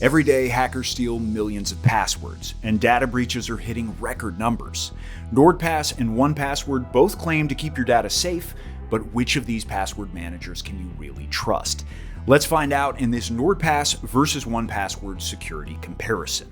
Every day, hackers steal millions of passwords, and data breaches are hitting record numbers. NordPass and 1Password both claim to keep your data safe, but which of these password managers can you really trust? Let's find out in this NordPass versus 1Password security comparison.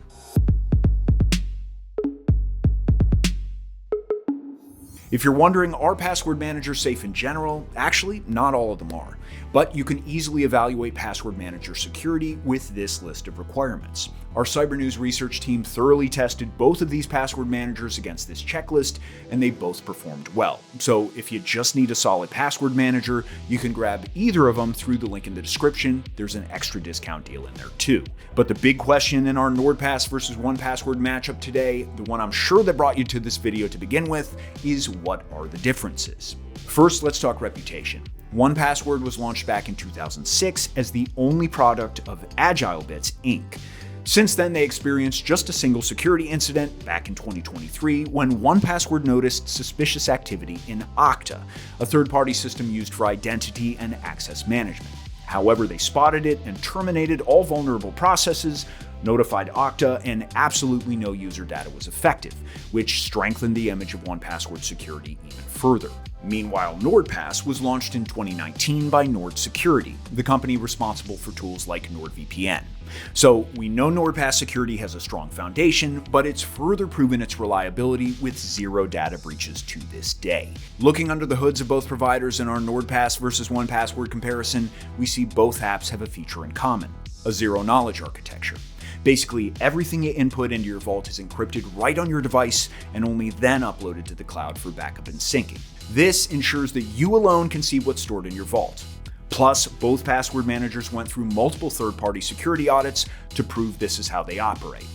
If you're wondering, are password managers safe in general? Actually, not all of them are. But you can easily evaluate password manager security with this list of requirements. Our Cybernews research team thoroughly tested both of these password managers against this checklist, and they both performed well. So if you just need a solid password manager, you can grab either of them through the link in the description. There's an extra discount deal in there too. But the big question in our NordPass versus 1Password matchup today, the one I'm sure that brought you to this video to begin with, is what are the differences? First, let's talk reputation. 1Password was launched back in 2006 as the only product of AgileBits Inc. Since then, they experienced just a single security incident back in 2023 when 1Password noticed suspicious activity in Okta, a third-party system used for identity and access management. However, they spotted it and terminated all vulnerable processes, notified Okta, and absolutely no user data was affected, which strengthened the image of 1Password security even further. Meanwhile, NordPass was launched in 2019 by Nord Security, the company responsible for tools like NordVPN. So we know NordPass security has a strong foundation, but it's further proven its reliability with zero data breaches to this day. Looking under the hoods of both providers in our NordPass versus 1Password comparison, we see both apps have a feature in common: a zero-knowledge architecture. Basically, everything you input into your vault is encrypted right on your device and only then uploaded to the cloud for backup and syncing. This ensures that you alone can see what's stored in your vault. Plus, both password managers went through multiple third-party security audits to prove this is how they operate.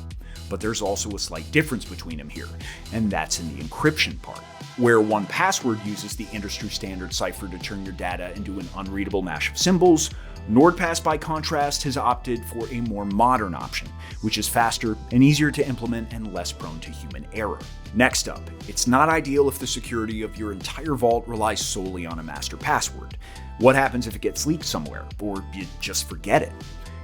But there's also a slight difference between them here, and that's in the encryption part. Where 1Password uses the industry standard cipher to turn your data into an unreadable mash of symbols, NordPass, by contrast, has opted for a more modern option, which is faster and easier to implement and less prone to human error. Next up, it's not ideal if the security of your entire vault relies solely on a master password. What happens if it gets leaked somewhere, or you just forget it?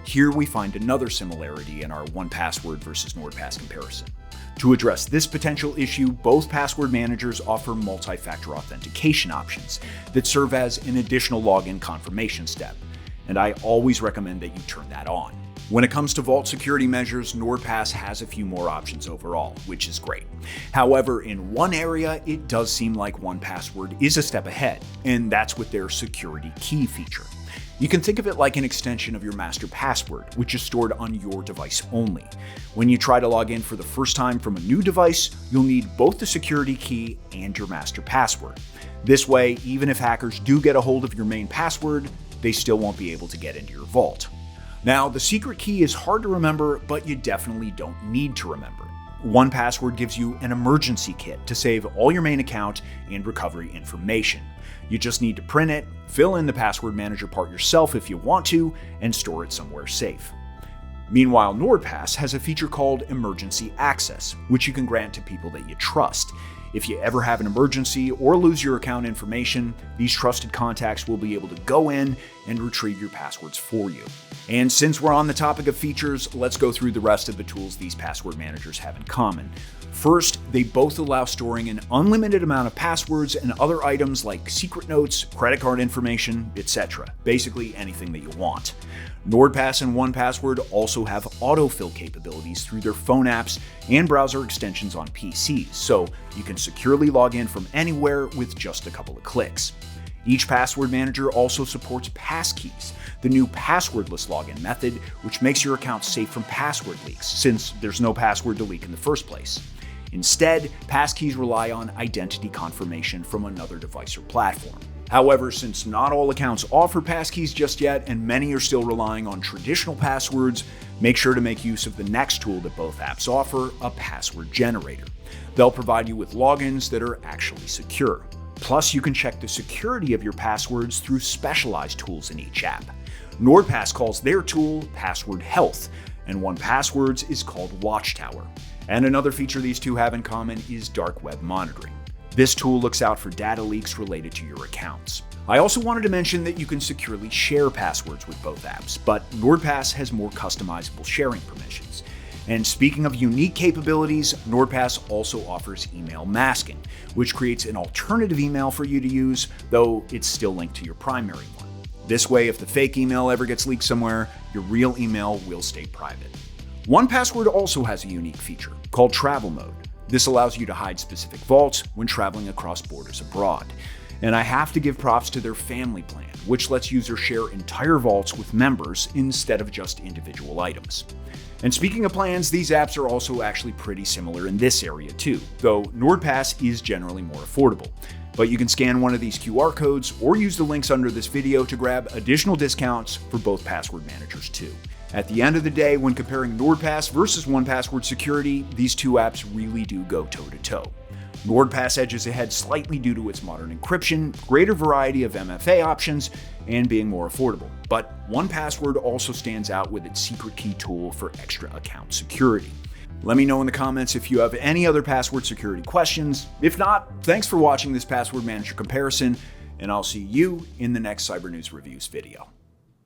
Here we find another similarity in our 1Password versus NordPass comparison. To address this potential issue, both password managers offer multi-factor authentication options that serve as an additional login confirmation step, and I always recommend that you turn that on. When it comes to vault security measures, NordPass has a few more options overall, which is great. However, in one area, it does seem like 1Password is a step ahead, and that's with their security key feature. You can think of it like an extension of your master password, which is stored on your device only. When you try to log in for the first time from a new device, you'll need both the security key and your master password. This way, even if hackers do get a hold of your main password, they still won't be able to get into your vault. Now, the secret key is hard to remember, but you definitely don't need to remember it. 1Password gives you an emergency kit to save all your main account and recovery information. You just need to print it, fill in the password manager part yourself if you want to, and store it somewhere safe. Meanwhile, NordPass has a feature called emergency access, which you can grant to people that you trust. If you ever have an emergency or lose your account information, these trusted contacts will be able to go in and retrieve your passwords for you. And since we're on the topic of features, let's go through the rest of the tools these password managers have in common. First, they both allow storing an unlimited amount of passwords and other items like secret notes, credit card information, etc. Basically anything that you want. NordPass and 1Password also have autofill capabilities through their phone apps and browser extensions on PCs, so you can securely log in from anywhere with just a couple of clicks. Each password manager also supports passkeys, the new passwordless login method, which makes your account safe from password leaks, since there's no password to leak in the first place. Instead, passkeys rely on identity confirmation from another device or platform. However, since not all accounts offer passkeys just yet, and many are still relying on traditional passwords, make sure to make use of the next tool that both apps offer, a password generator. They'll provide you with logins that are actually secure. Plus, you can check the security of your passwords through specialized tools in each app. NordPass calls their tool Password Health, and 1Password's is called Watchtower. And another feature these two have in common is dark web monitoring. This tool looks out for data leaks related to your accounts. I also wanted to mention that you can securely share passwords with both apps, but NordPass has more customizable sharing permissions. And speaking of unique capabilities, NordPass also offers email masking, which creates an alternative email for you to use, though it's still linked to your primary one. This way, if the fake email ever gets leaked somewhere, your real email will stay private. 1Password also has a unique feature called Travel Mode. This allows you to hide specific vaults when traveling across borders abroad. And I have to give props to their family plan, which lets users share entire vaults with members instead of just individual items. And speaking of plans, these apps are also actually pretty similar in this area too, though NordPass is generally more affordable. But you can scan one of these QR codes or use the links under this video to grab additional discounts for both password managers too. At the end of the day, when comparing NordPass versus 1Password security, these two apps really do go toe-to-toe. NordPass edges ahead slightly due to its modern encryption, greater variety of MFA options, and being more affordable. But 1Password also stands out with its secret key tool for extra account security. Let me know in the comments if you have any other password security questions. If not, thanks for watching this password manager comparison, and I'll see you in the next Cyber News Reviews video.